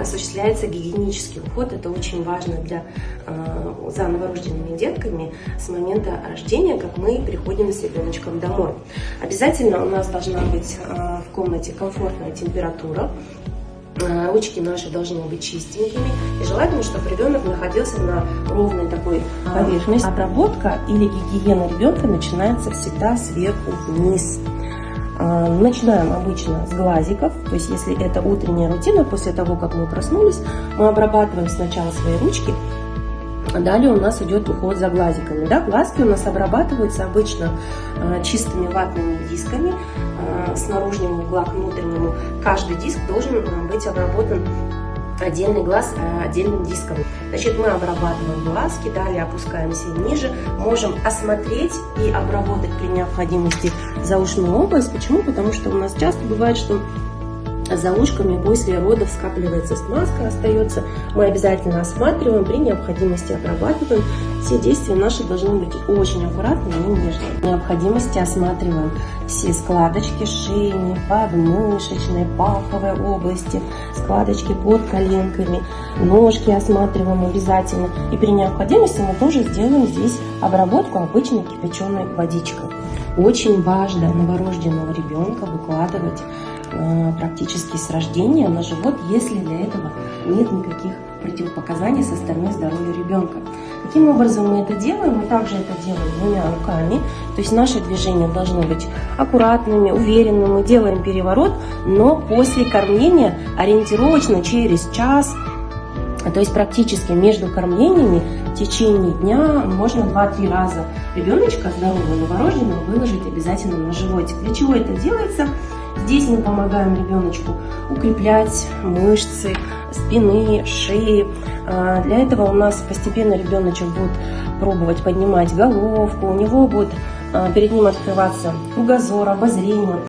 осуществляется гигиенический уход. Это очень важно за новорожденными детками с момента рождения, как мы приходим с ребеночком домой. Обязательно у нас должна быть в комнате комфортная температура. Ручки наши должны быть чистенькими, и желательно, чтобы ребенок находился на ровной такой поверхности. Обработка или гигиена ребенка начинается всегда сверху вниз. Начинаем обычно с глазиков, то есть если это утренняя рутина, после того, как мы проснулись, мы обрабатываем сначала свои ручки, а далее у нас идет уход за глазиками. Да? Глазки у нас обрабатываются обычно чистыми ватными дисками с наружного угла к внутреннему. Каждый диск должен быть обработан отдельный глаз отдельным диском. Значит, мы обрабатываем глазки, далее опускаемся ниже, можем осмотреть и обработать при необходимости заушную область. Почему? Потому что у нас часто бывает, что за ушками после родов скапливается смазка, остается. Мы обязательно осматриваем, при необходимости обрабатываем. Все действия наши должны быть очень аккуратными и нежными. При необходимости осматриваем все складочки шейные, подмышечной, паховой области, складочки под коленками, ножки осматриваем обязательно. И при необходимости мы тоже сделаем здесь обработку обычной кипяченой водичкой. Очень важно новорожденного ребенка выкладывать практически с рождения на живот, если для этого нет никаких противопоказаний со стороны здоровья ребенка. Каким образом мы это делаем? Мы также это делаем двумя руками, то есть наши движения должны быть аккуратными, уверенными. Мы делаем переворот, но после кормления ориентировочно через час, то есть практически между кормлениями в течение дня можно 2-3 раза ребеночка здорового новорожденного выложить обязательно на животик. Для чего это делается? Здесь мы помогаем ребеночку укреплять мышцы спины, шеи. Для этого у нас постепенно ребеночек будет пробовать поднимать головку, у него будет перед ним открываться кругозор, обозрение.